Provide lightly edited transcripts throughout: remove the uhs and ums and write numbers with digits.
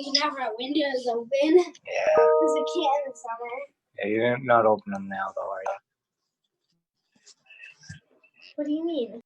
we can have our windows open. Yeah. Because we can't in the summer. Yeah, you're not opening them now, though, are you? What do you mean?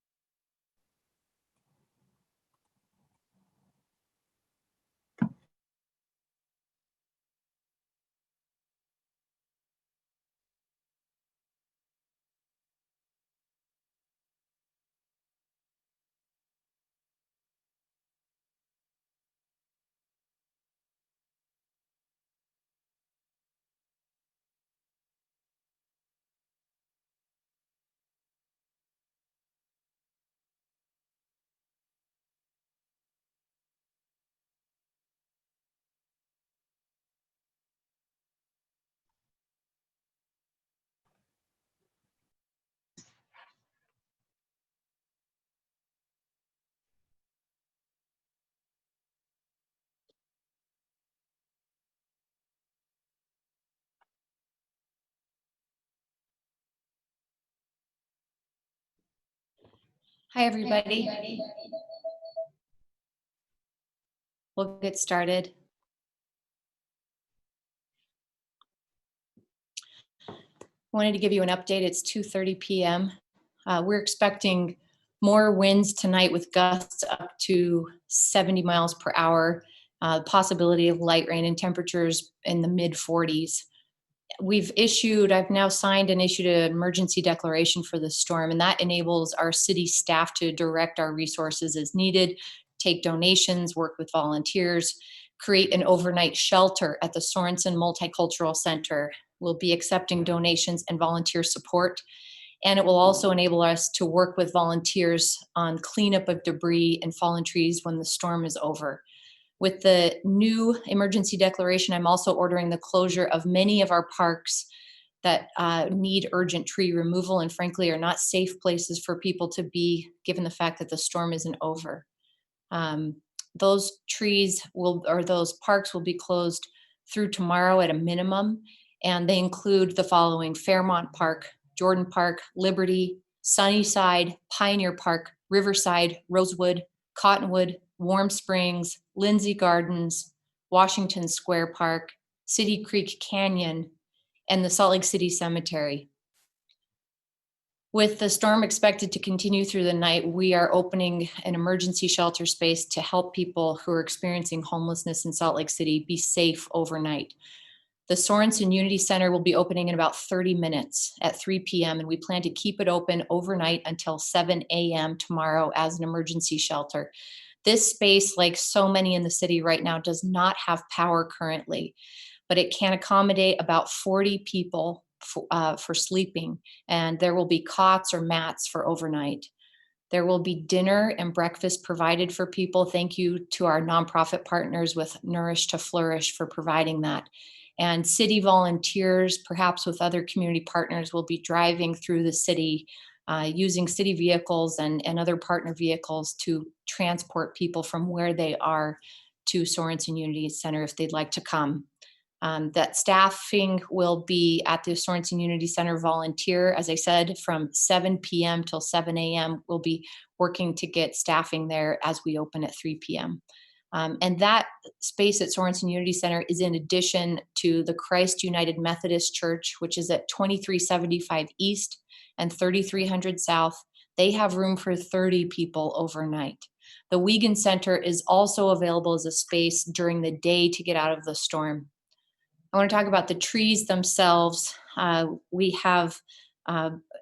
Hi, everybody. We'll get started. I wanted to give you an update. It's 2:30 p.m. We're expecting more winds tonight with gusts up to 70 miles per hour, possibility of light rain and temperatures in the mid 40s. I've now signed and issued an emergency declaration for the storm, and that enables our city staff to direct our resources as needed, take donations, work with volunteers, create an overnight shelter at the Sorensen Multicultural Center. We'll be accepting donations and volunteer support, and it will also enable us to work with volunteers on cleanup of debris and fallen trees when the storm is over. With the new emergency declaration, I'm also ordering the closure of many of our parks that need urgent tree removal and frankly are not safe places for people to be given the fact that the storm isn't over. Those parks will be closed through tomorrow at a minimum, and they include the following: Fairmont Park, Jordan Park, Liberty, Sunnyside, Pioneer Park, Riverside, Rosewood, Cottonwood, Warm Springs, Lindsay Gardens, Washington Square Park, City Creek Canyon, and the Salt Lake City Cemetery. With the storm expected to continue through the night, we are opening an emergency shelter space to help people who are experiencing homelessness in Salt Lake City be safe overnight. The Sorensen Unity Center will be opening in about 30 minutes at 3 p.m. and we plan to keep it open overnight until 7 a.m. tomorrow as an emergency shelter. This space, like so many in the city right now, does not have power currently, but it can accommodate about 40 people for sleeping, and there will be cots or mats for overnight. There will be dinner and breakfast provided for people. Thank you to our nonprofit partners with Nourish to Flourish for providing that. And city volunteers, perhaps with other community partners, will be driving through the city using city vehicles and other partner vehicles to transport people from where they are to Sorensen Unity Center if they'd like to come. That staffing will be at the Sorensen Unity Center volunteer. As I said, from 7 p.m. till 7 a.m. We'll be working to get staffing there as we open at 3 p.m. And that space at Sorensen Unity Center is in addition to the Christ United Methodist Church, which is at 2375 East and 3300 South. They have room for 30 people overnight. The Wiegand Center is also available as a space during the day to get out of the storm. I want to talk about the trees themselves. We have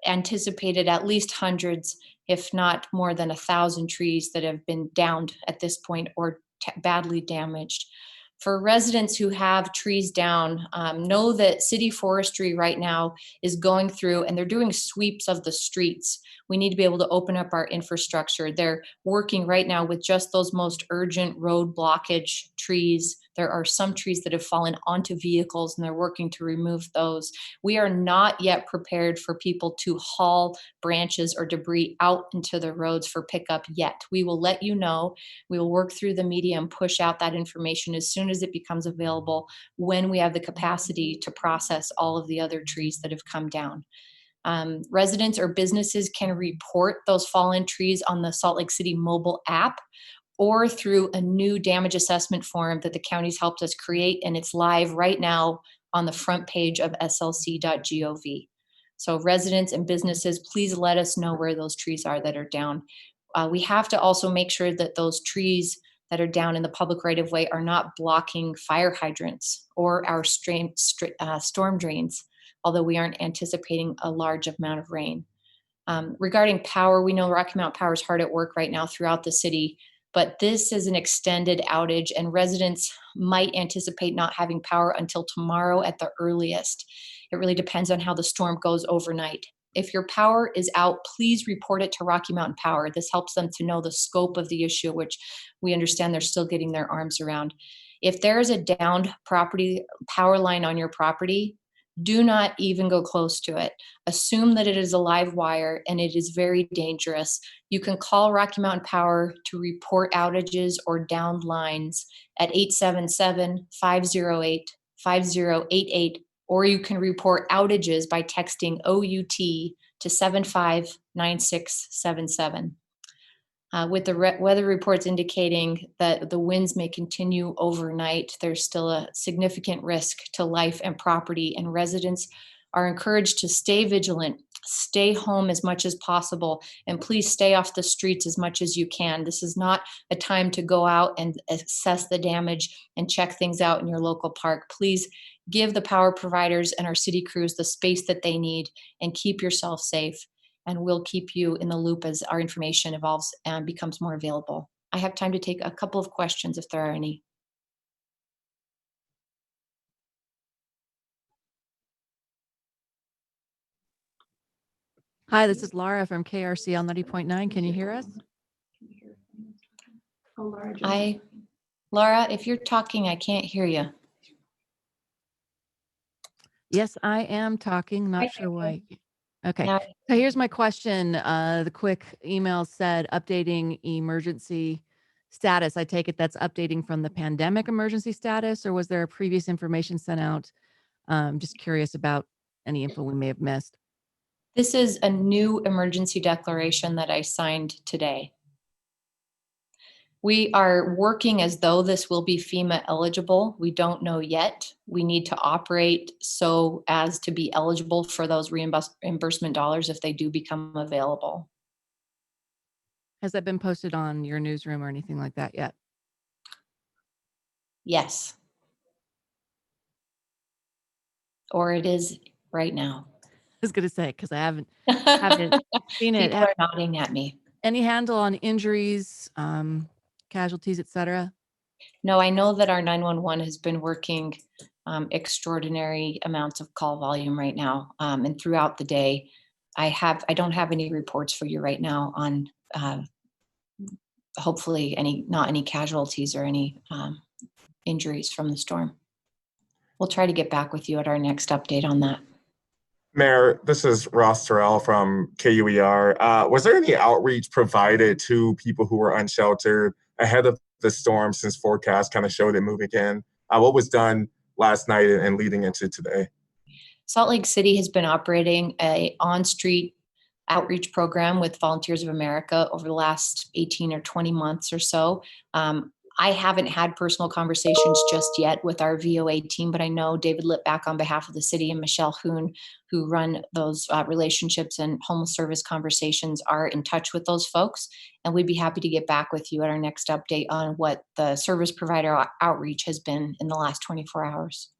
anticipated at least hundreds, if not more than 1,000 trees that have been downed at this point or badly damaged. For residents who have trees down, know that city forestry right now is going through and they're doing sweeps of the streets. We need to be able to open up our infrastructure. They're working right now with just those most urgent road blockage trees. There are some trees that have fallen onto vehicles and they're working to remove those. We are not yet prepared for people to haul branches or debris out into the roads for pickup yet. We will let you know. We will work through the media and push out that information as soon as it becomes available when we have the capacity to process all of the other trees that have come down. Residents or businesses can report those fallen trees on the Salt Lake City mobile app, or through a new damage assessment form that the county's helped us create, and it's live right now on the front page of slc.gov. So residents and businesses, please let us know where those trees are that are down. We have to also make sure that those trees that are down in the public right of way are not blocking fire hydrants or our storm drains, although we aren't anticipating a large amount of rain. Regarding power, we know Rocky Mountain Power is hard at work right now throughout the city, but this is an extended outage and residents might anticipate not having power until tomorrow at the earliest. It really depends on how the storm goes overnight. If your power is out, please report it to Rocky Mountain Power. This helps them to know the scope of the issue, which we understand they're still getting their arms around. If there is a downed property power line on your property, do not even go close to it. Assume that it is a live wire and it is very dangerous. You can call Rocky Mountain Power to report outages or downed lines at 877-508-5088, or you can report outages by texting OUT to 759677. With the weather reports indicating that the winds may continue overnight, there's still a significant risk to life and property, and residents are encouraged to stay vigilant, stay home as much as possible, and please stay off the streets as much as you can. This is not a time to go out and assess the damage and check things out in your local park. Please give the power providers and our city crews the space that they need and keep yourself safe. And we'll keep you in the loop as our information evolves and becomes more available. I have time to take a couple of questions if there are any. Hi, this is Laura from KRCL 90.9. Can you hear us? Laura, if you're talking, I can't hear you. Yes, I am talking. Not sure why. Okay. Now, So here's my question. The quick email said updating emergency status. I take it that's updating from the pandemic emergency status, or was there a previous information sent out? Just curious about any info we may have missed. this is a new emergency declaration that I signed today. We are working as though this will be FEMA eligible. We don't know yet. We need to operate so as to be eligible for those reimbursement dollars if they do become available. Has that been posted on your newsroom or anything like that yet? Yes. Or it is right now. I was going to say, because I haven't seen it. People are nodding at me. Any handle on injuries, casualties, etc.? No, I know that our 911 has been working extraordinary amounts of call volume right now, and throughout the day. I don't have any reports for you right now on hopefully not any casualties or any injuries from the storm. We'll try to get back with you at our next update on that. Mayor, this is Ross Terrell from KUER. Was there any outreach provided to people who were unsheltered ahead of the storm, since forecasts kind of showed it moving in? What was done last night and leading into today? Salt Lake City has been operating a on-street outreach program with Volunteers of America over the last 18 or 20 months or so. I haven't had personal conversations just yet with our VOA team, but I know David Litback on behalf of the city and Michelle Hoon, who run those relationships and homeless service conversations, are in touch with those folks. And we'd be happy to get back with you at our next update on what the service provider outreach has been in the last 24 hours.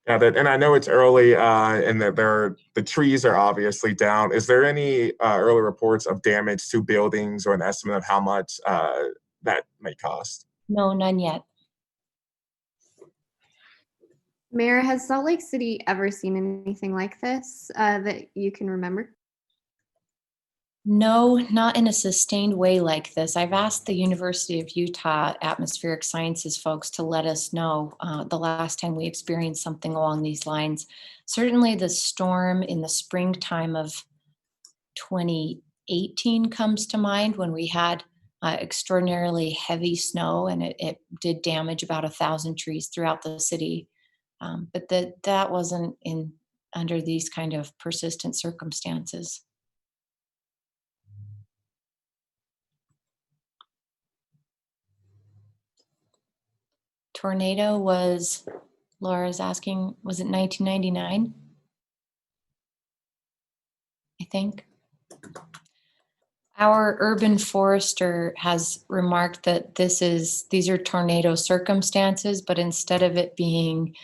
Yeah, and I know it's early and that the trees are obviously down. Is there any early reports of damage to buildings or an estimate of how much that may cost? No, none yet. Mayor, has Salt Lake City ever seen anything like this that you can remember? No, not in a sustained way like this. I've asked the University of Utah Atmospheric Sciences folks to let us know the last time we experienced something along these lines. Certainly the storm in the springtime of 2018 comes to mind, when we had extraordinarily heavy snow, and it did damage about 1,000 trees throughout the city. But that wasn't under these kind of persistent circumstances. tornado was, Laura's asking, was it 1999? I think. Our urban forester has remarked that these are tornado circumstances, but instead of it being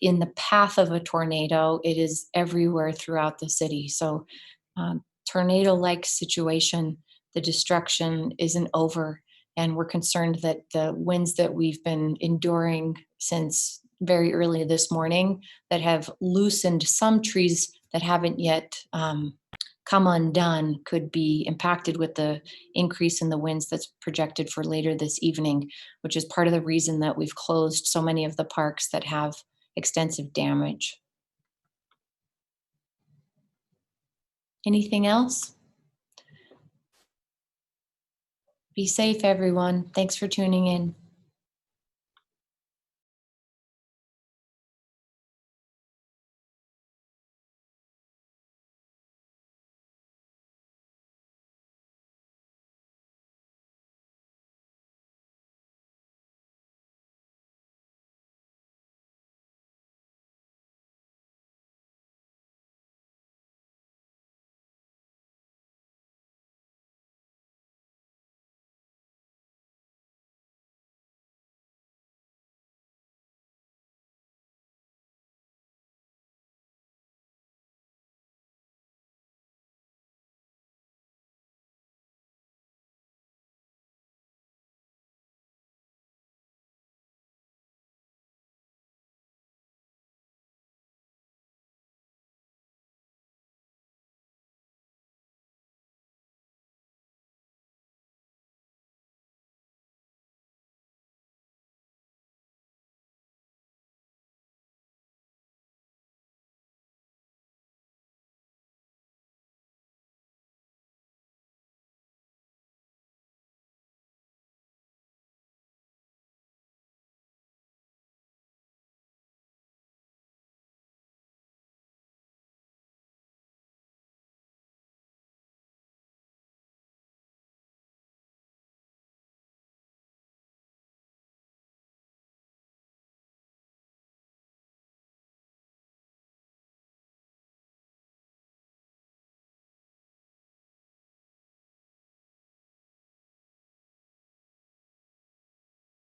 in the path of a tornado, it is everywhere throughout the city. So tornado-like situation, the destruction isn't over, and we're concerned that the winds that we've been enduring since very early this morning that have loosened some trees that haven't yet come undone could be impacted with the increase in the winds that's projected for later this evening, which is part of the reason that we've closed so many of the parks that have extensive damage. Anything else? Be safe, everyone. Thanks for tuning in.